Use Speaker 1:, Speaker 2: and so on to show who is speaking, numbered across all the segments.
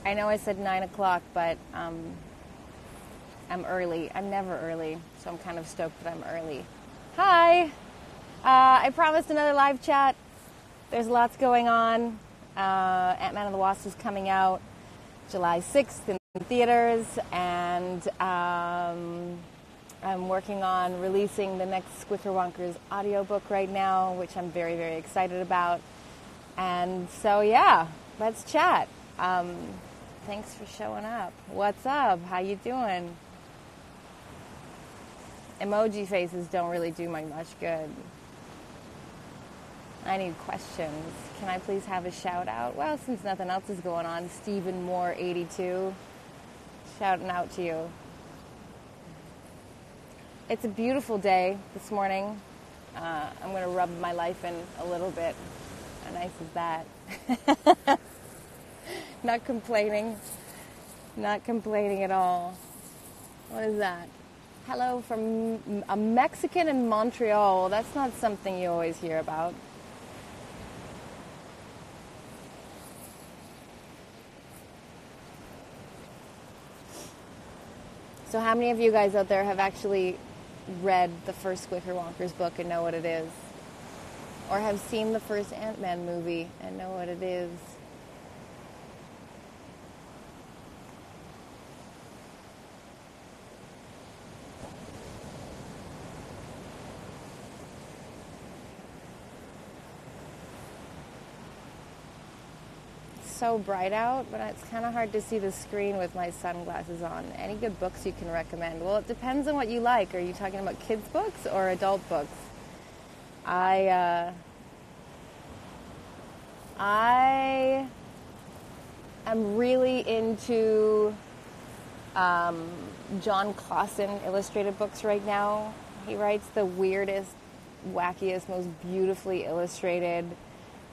Speaker 1: I know I said 9 o'clock, but I'm early. I'm never early, so I'm kind of stoked that I'm early. Hi! I promised another live chat. There's lots going on. Ant-Man and the Wasp is coming out July 6th in theaters, and I'm working on releasing the next Squickerwonkers audiobook right now, which I'm very, very excited about. And so, yeah, let's chat. Thanks for showing up. What's up? How you doing? Emoji faces don't really do me much good. I need questions. Can I please have a shout out? Well, since nothing else is going on, Stephen Moore 82, shouting out to you. It's a beautiful day this morning. I'm going to rub my life in a little bit. How nice is that? Not complaining. Not complaining at all. What is that? Hello from a Mexican in Montreal. That's not something you always hear about. So how many of you guys out there have actually read the first Squickerwonkers book and know what it is? Or have seen the first Ant-Man movie and know what it is? So bright out, but it's kind of hard to see the screen with my sunglasses on. Any good books you can recommend? Well, it depends on what you like. Are you talking about kids' books or adult books? I am really into John Clausen illustrated books right now. He writes the weirdest, wackiest, most beautifully illustrated,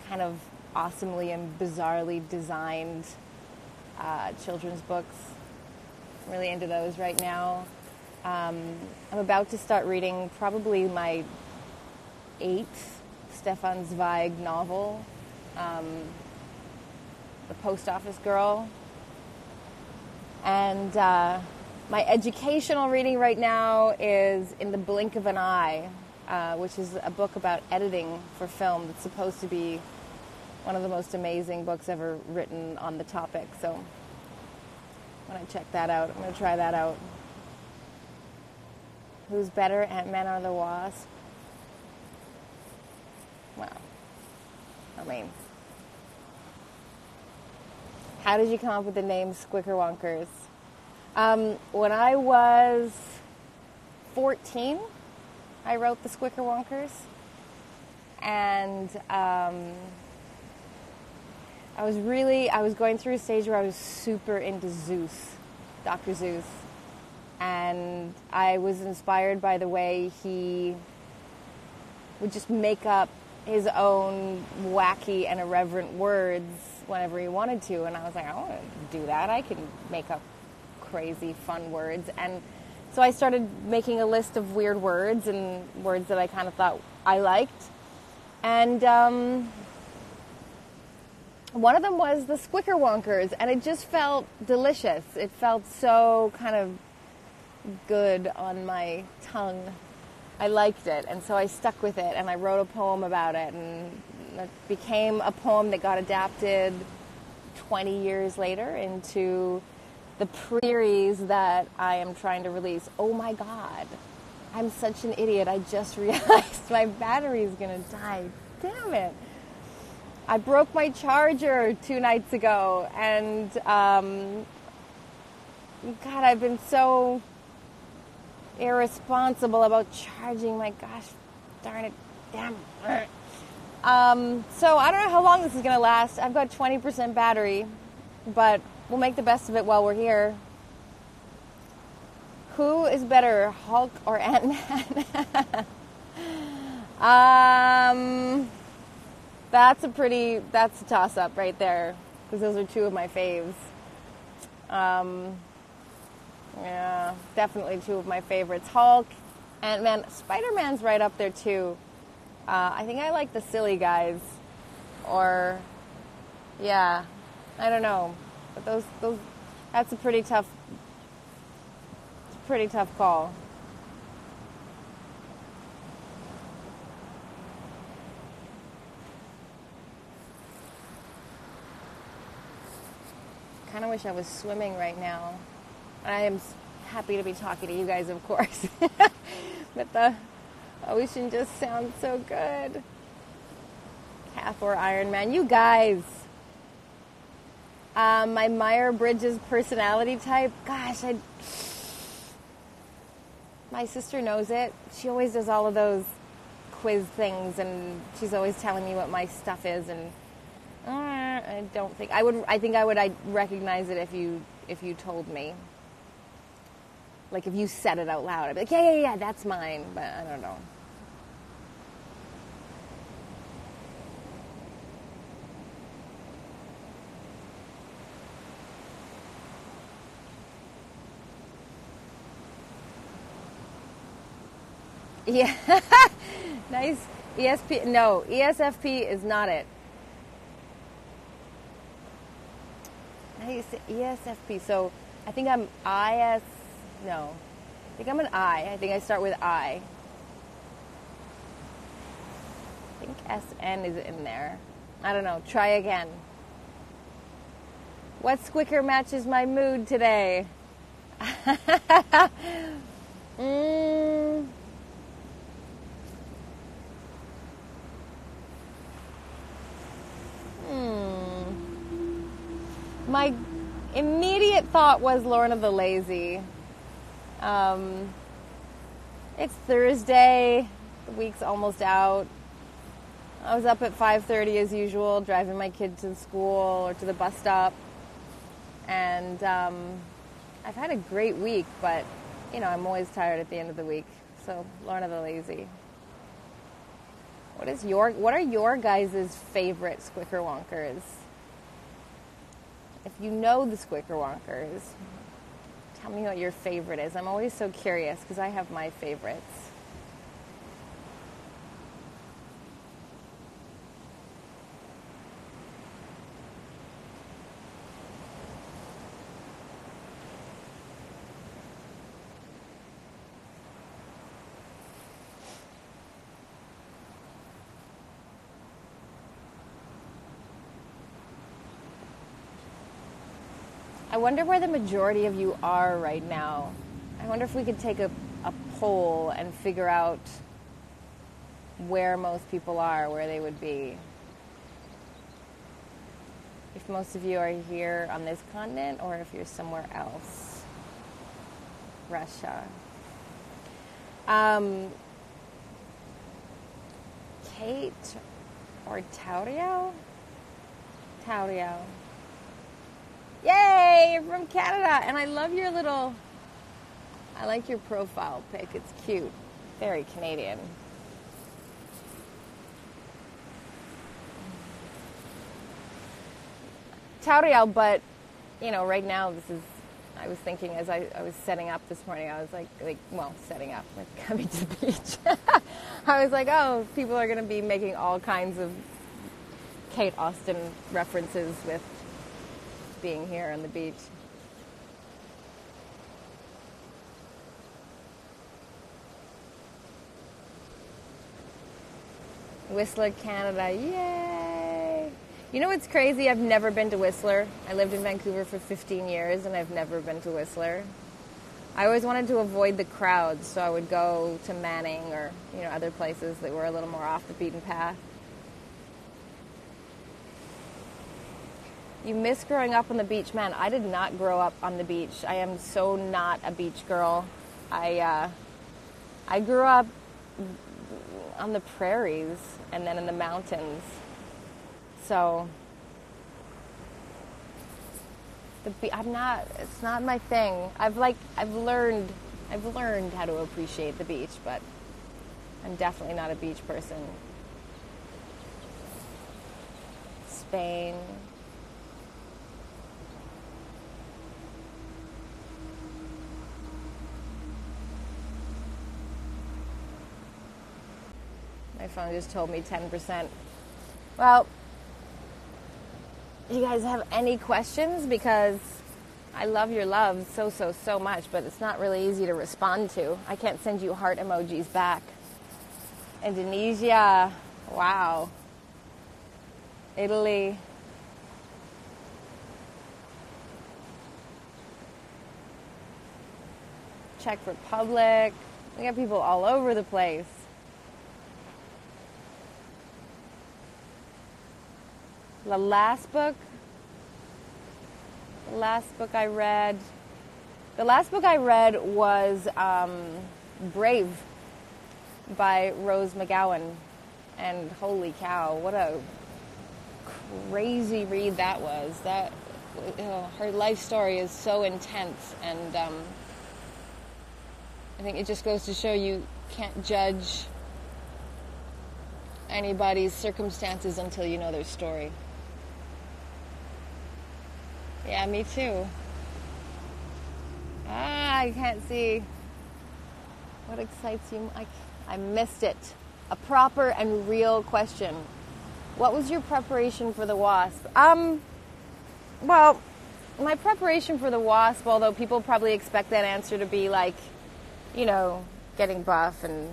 Speaker 1: kind of awesomely and bizarrely designed children's books. I'm really into those right now. I'm about to start reading probably my 8th Stefan Zweig novel, The Post Office Girl. And my educational reading right now is In the Blink of an Eye, which is a book about editing for film that's supposed to be one of the most amazing books ever written on the topic. So I'm going to check that out. I'm going to try that out. Who's better, Ant-Man or the Wasp? Well, I mean, how did you come up with the name Squickerwonkers? When I was 14, I wrote the Squickerwonkers. And I was going through a stage where I was super into Zeus, Dr. Zeus. And I was inspired by the way he would just make up his own wacky and irreverent words whenever he wanted to. And I was like, I want to do that. I can make up crazy, fun words. And so I started making a list of weird words and words that I kind of thought I liked. And one of them was the Squickerwonkers, and it just felt delicious. It felt so kind of good on my tongue. I liked it, and so I stuck with it, and I wrote a poem about it, and it became a poem that got adapted 20 years later into the series that I am trying to release. Oh my God, I'm such an idiot. I just realized my battery's gonna die. Damn it. I broke my charger 2 nights ago, and God, I've been so irresponsible about charging my gosh darn it, damn it. So I don't know how long this is going to last. I've got 20% battery, but we'll make the best of it while we're here. Who is better, Hulk or Ant-Man? That's a toss-up right there, because those are 2 of my faves. Yeah, definitely 2 of my favorites. Hulk, Ant-Man, Spider-Man's right up there too. I think I like the silly guys, or, yeah, I don't know. But that's a pretty tough call. I kind of wish I was swimming right now. I am happy to be talking to you guys, of course. But the ocean just sounds so good. Calf or Ironman. You guys. My Myers-Briggs personality type. Gosh, my sister knows it. She always does all of those quiz things, and she's always telling me what my stuff is. And I don't think I would. I think I would. I'd recognize it if you told me. Like if you said it out loud, I'd be like, yeah, that's mine. But I don't know. Yeah, nice. ESFP is not it. Nice ESFP. So I think I'm I think I'm an I. I think I start with I. I think SN is in there. I don't know. Try again. What squicker matches my mood today? My immediate thought was Lorna the Lazy. It's Thursday. The week's almost out. I was up at 5:30 as usual, driving my kid to school or to the bus stop. And I've had a great week, but, I'm always tired at the end of the week. So, Lorna the Lazy. What are your guys' favorite Squicker Wonkers? If you know the Squicker Wonkers, tell me what your favorite is. I'm always so curious because I have my favorites. I wonder where the majority of you are right now. I wonder if we could take a poll and figure out where most people are, where they would be. If most of you are here on this continent or if you're somewhere else. Russia. Kate or Taurio? Taurio. Yay, you're from Canada. And I love your I like your profile pic. It's cute. Very Canadian. Tauriel, but, right now I was thinking as I was setting up this morning, I was setting up, coming to the beach. I was like, oh, people are going to be making all kinds of Kate Austin references with being here on the beach. Whistler, Canada, yay! You know what's crazy? I've never been to Whistler. I lived in Vancouver for 15 years and I've never been to Whistler. I always wanted to avoid the crowds, so I would go to Manning or, other places that were a little more off the beaten path. You miss growing up on the beach. Man, I did not grow up on the beach. I am so not a beach girl. I grew up on the prairies and then in the mountains. So it's not my thing. I've learned how to appreciate the beach, but I'm definitely not a beach person. Spain. My phone just told me 10%. Well, you guys have any questions, because I love your love so much, but it's not really easy to respond to. I can't send you heart emojis back. Indonesia, wow. Italy. Czech Republic. We got people all over the place. The last book I read was Brave by Rose McGowan. And holy cow, what a crazy read that was. Her life story is so intense, and I think it just goes to show you can't judge anybody's circumstances until you know their story. Yeah, me too. I can't see. What excites you? I missed it. A proper and real question. What was your preparation for the WASP? Well, my preparation for the WASP, although people probably expect that answer to be like, getting buff and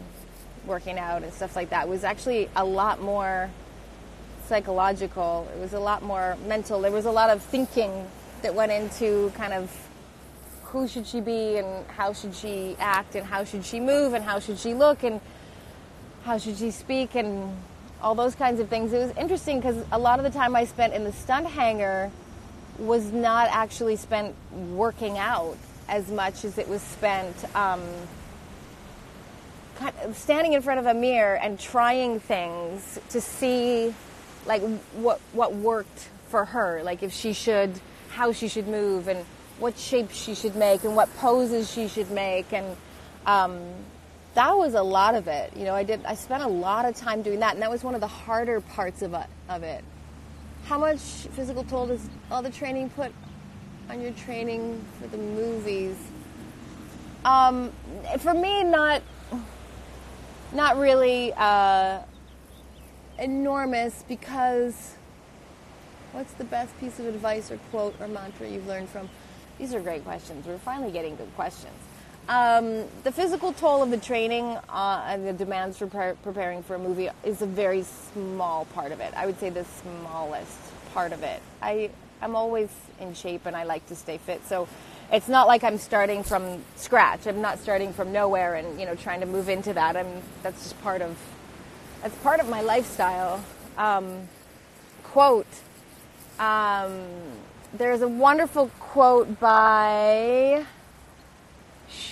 Speaker 1: working out and stuff like that, was actually a lot more psychological. It was a lot more mental. There was a lot of thinking that went into kind of who should she be and how should she act and how should she move and how should she look and how should she speak and all those kinds of things. It was interesting because a lot of the time I spent in the stunt hangar was not actually spent working out as much as it was spent kind of standing in front of a mirror and trying things to see like what worked for her, like how she should move and what shapes she should make and what poses she should make, and that was a lot of it. I spent a lot of time doing that, and that was one of the harder parts of it. How much physical toll does all the training put on your training for the movies? For me, not really enormous, because what's the best piece of advice or quote or mantra you've learned from? These are great questions. We're finally getting good questions. The physical toll of the training and the demands for preparing for a movie is a very small part of it. I would say the smallest part of it. I'm always in shape and I like to stay fit. So it's not like I'm starting from scratch. I'm not starting from nowhere and, trying to move into that. That's just part of my lifestyle. Quote. There's a wonderful quote by,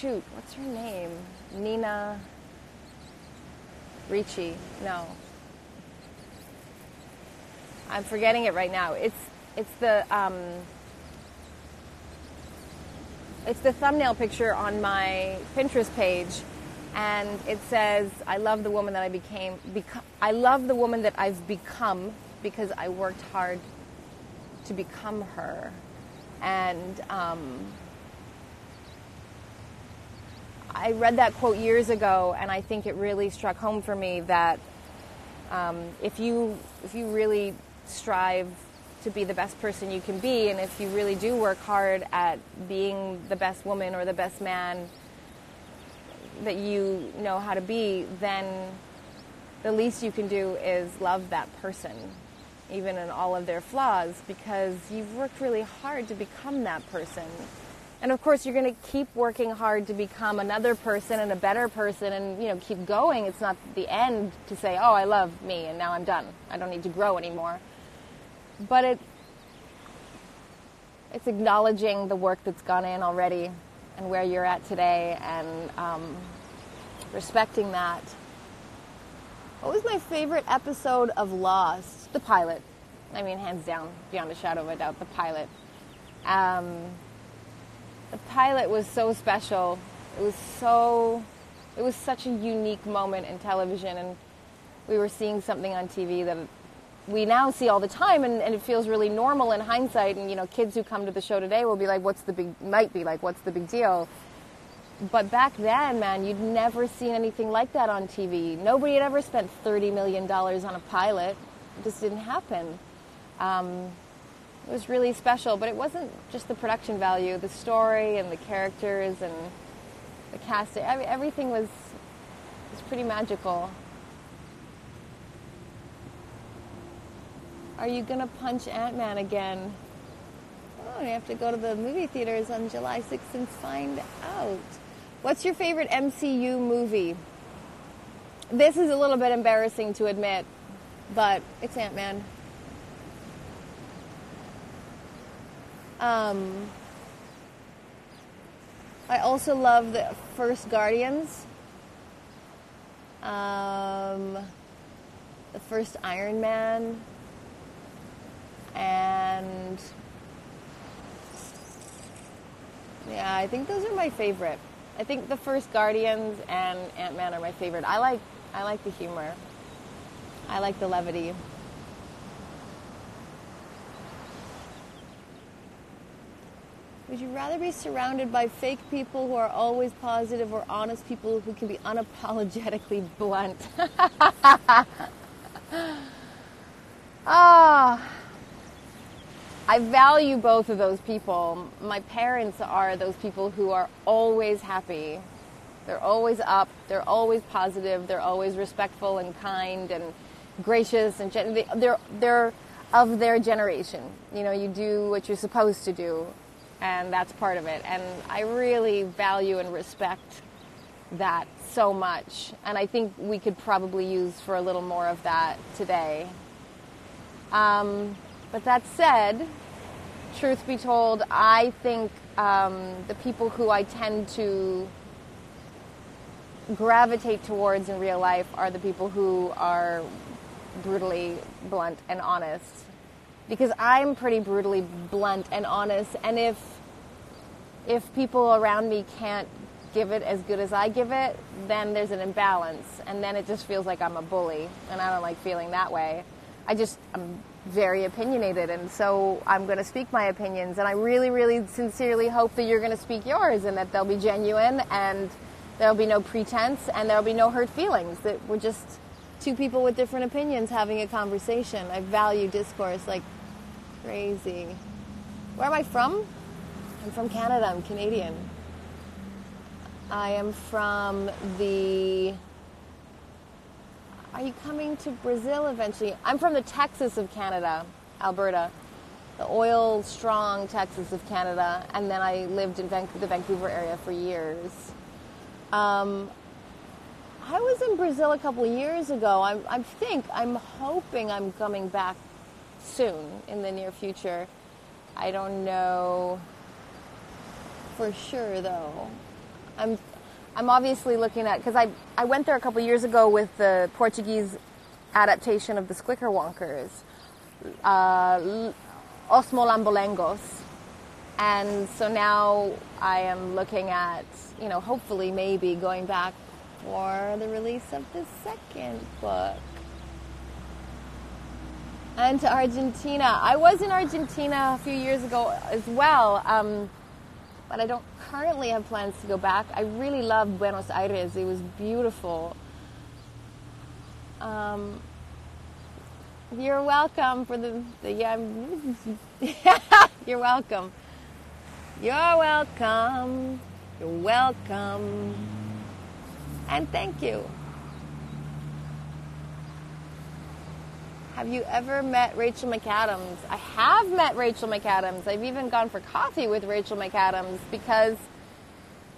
Speaker 1: what's her name? Nina Ricci. No. I'm forgetting it right now. It's the thumbnail picture on my Pinterest page, and it says, I love the woman that I love the woman that I've become because I worked hard to become her. And I read that quote years ago, and I think it really struck home for me that if you really strive to be the best person you can be, and if you really do work hard at being the best woman or the best man that you know how to be, then the least you can do is love that person, even in all of their flaws, because you've worked really hard to become that person. And of course, you're going to keep working hard to become another person and a better person and, keep going. It's not the end to say, oh, I love me and now I'm done. I don't need to grow anymore. But it's acknowledging the work that's gone in already and where you're at today, and respecting that. What was my favorite episode of Lost? The pilot. I mean, hands down, beyond a shadow of a doubt, the pilot. The pilot was so special. It was such a unique moment in television, and we were seeing something on TV that we now see all the time, and it feels really normal in hindsight. And kids who come to the show today will be like, what's the big deal? But back then, man, you'd never seen anything like that on TV. Nobody had ever spent $30 million on a pilot. It just didn't happen. It was really special, but it wasn't just the production value, the story and the characters and the casting. I mean, everything was pretty magical. Are you gonna punch Ant-Man again? Oh, you have to go to the movie theaters on July 6th and find out. What's your favorite MCU movie? This is a little bit embarrassing to admit, but it's Ant-Man. I also love the first Guardians. The first Iron Man. And yeah, I think those are my favorite. I think the first Guardians and Ant-Man are my favorite. I like the humor. I like the levity. Would you rather be surrounded by fake people who are always positive or honest people who can be unapologetically blunt? I value both of those people. My parents are those people who are always happy. They're always up. They're always positive. They're always respectful and kind and gracious and they're of their generation. You know, you do what you're supposed to do, and that's part of it. And I really value and respect that so much. And I think we could probably use for a little more of that today. But that said, truth be told, I think the people who I tend to gravitate towards in real life are the people who are brutally blunt and honest. Because I'm pretty brutally blunt and honest, and if people around me can't give it as good as I give it, then there's an imbalance, and then it just feels like I'm a bully, and I don't like feeling that way. I'm very opinionated, and so I'm going to speak my opinions, and I really, really sincerely hope that you're going to speak yours, and that they'll be genuine, and there'll be no pretense, and there'll be no hurt feelings, that we're just two people with different opinions having a conversation. I value discourse like crazy. Where am I from? I'm from Canada. I'm Canadian. I am from Are you coming to Brazil eventually? I'm from the Texas of Canada, Alberta. The oil-strong Texas of Canada. And then I lived in the Vancouver area for years. I was in Brazil a couple of years ago. I'm hoping I'm coming back soon, in the near future. I don't know for sure, though. I'm obviously looking at, because I went there a couple years ago with the Portuguese adaptation of the Squickerwonkers, Os Molambulengos. And so now I am looking at, hopefully maybe going back for the release of the second book. And to Argentina. I was in Argentina a few years ago as well, but I don't currently have plans to go back. I really loved Buenos Aires. It was beautiful. You're welcome for You're welcome. You're welcome. You're welcome. And thank you. Have you ever met Rachel McAdams? I have met Rachel McAdams. I've even gone for coffee with Rachel McAdams because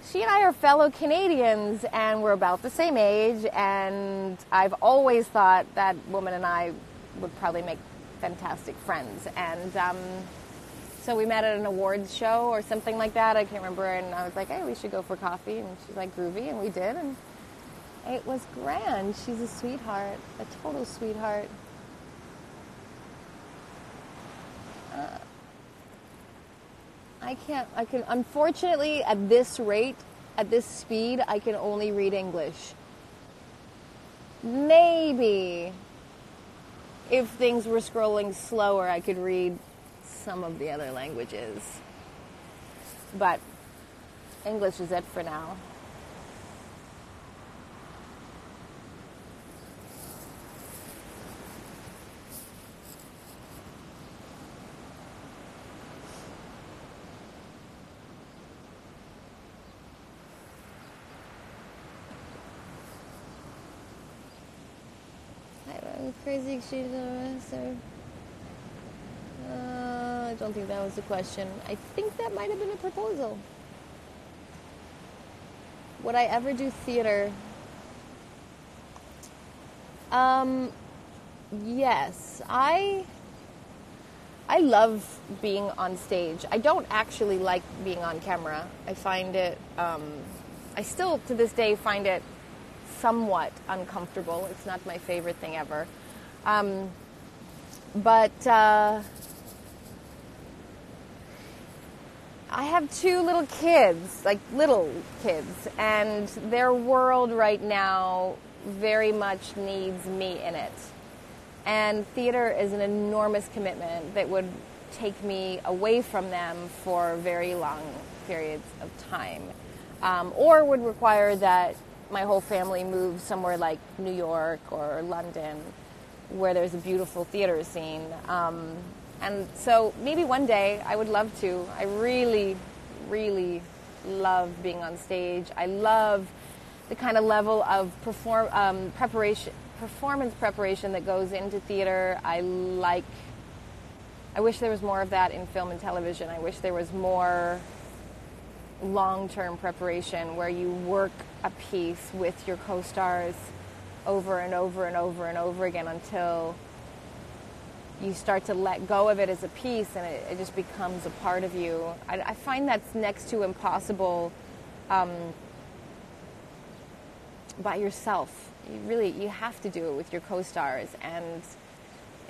Speaker 1: she and I are fellow Canadians and we're about the same age, and I've always thought that woman and I would probably make fantastic friends. And so we met at an awards show or something like that. I can't remember. And I was like, hey, we should go for coffee. And she's like, groovy. And we did. And it was grand. She's a sweetheart, a total sweetheart. Unfortunately, at this rate, at this speed, I can only read English. Maybe if things were scrolling slower, I could read some of the other languages. But English is it for now. Crazy exchange. I don't think that was the question. I think that might have been a proposal. Would I ever do theater? Yes. I love being on stage. I don't actually like being on camera. I find it, I still to this day find it somewhat uncomfortable. It's not my favorite thing ever. But I have two little kids, and their world right now very much needs me in it. And theater is an enormous commitment that would take me away from them for very long periods of time, or would require that my whole family move somewhere like New York or London, where there's a beautiful theater scene. And so maybe one day I would love to. I really, really love being on stage. I love the kind of level of performance preparation that goes into theater. I wish there was more of that in film and television. I wish there was more long-term preparation where you work a piece with your co-stars over and over and over and over again until you start to let go of it as a piece and it just becomes a part of you. I find that's next to impossible by yourself. You have to do it with your co-stars, and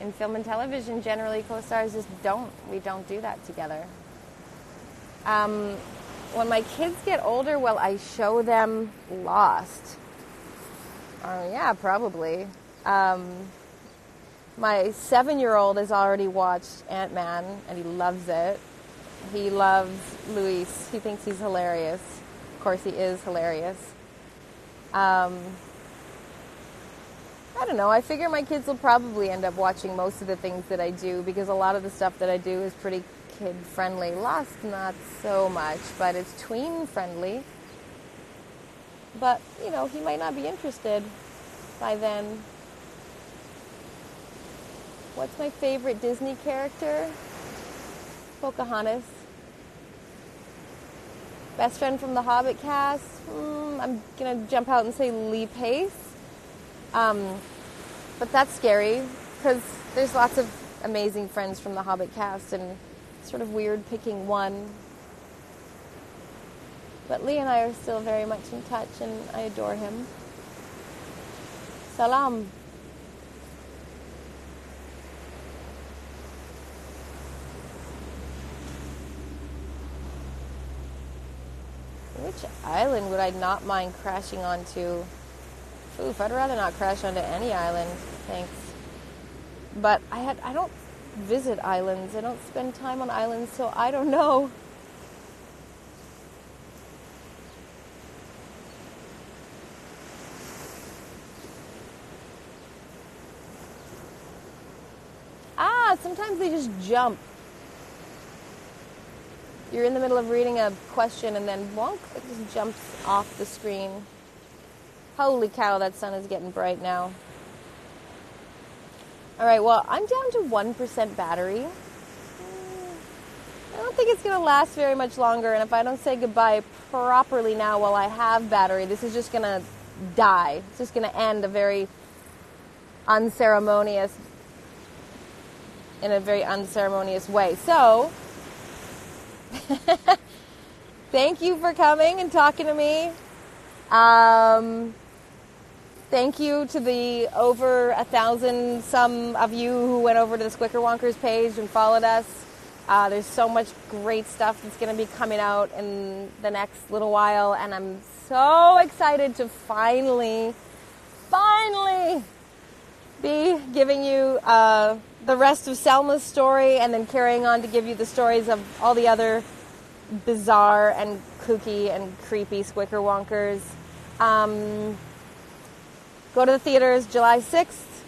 Speaker 1: in film and television generally co-stars just we don't do that together. When my kids get older, will I show them Lost? Yeah, probably. My 7-year-old has already watched Ant-Man, and he loves it. He loves Luis. He thinks he's hilarious. Of course, he is hilarious. I don't know. I figure my kids will probably end up watching most of the things that I do, because a lot of the stuff that I do is pretty kid-friendly. Lost, not so much, but it's tween-friendly. But, he might not be interested by then. What's my favorite Disney character? Pocahontas. Best friend from the Hobbit cast? I'm going to jump out and say Lee Pace. But that's scary, because there's lots of amazing friends from the Hobbit cast, and it's sort of weird picking one. But Lee and I are still very much in touch, and I adore him. Salam. Which island would I not mind crashing onto? Oof, I'd rather not crash onto any island, thanks. But I don't visit islands. I don't spend time on islands, so I don't know. Sometimes they just jump. You're in the middle of reading a question and then wonk, it just jumps off the screen. Holy cow, that sun is getting bright now. All right, well, I'm down to 1% battery. I don't think it's going to last very much longer, and if I don't say goodbye properly now while I have battery, this is just going to die. It's just going to end in a very unceremonious way. So, thank you for coming and talking to me. Thank you to the over 1,000 some of you who went over to the Squicker Wonkers page and followed us. There's so much great stuff that's going to be coming out in the next little while, and I'm so excited to finally be giving you the rest of Selma's story, and then carrying on to give you the stories of all the other bizarre and kooky and creepy Squicker Wonkers. Go to the theaters July 6th.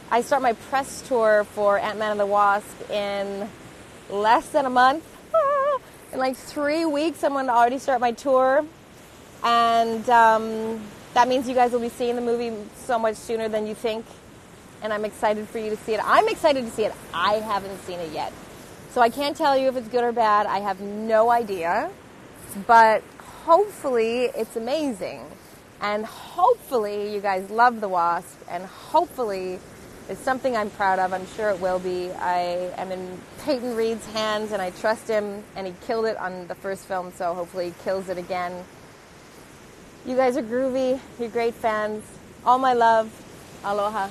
Speaker 1: I start my press tour for Ant-Man and the Wasp in less than a month. In like 3 weeks, I'm going to already start my tour. And that means you guys will be seeing the movie so much sooner than you think. and I'm excited for you to see it. I'm excited to see it. I haven't seen it yet. So I can't tell you if it's good or bad. I have no idea. But hopefully it's amazing. And hopefully you guys love The Wasp. And hopefully it's something I'm proud of. I'm sure it will be. I am in Peyton Reed's hands and I trust him. And he killed it on the first film, so hopefully he kills it again. You guys are groovy. You're great fans. All my love. Aloha.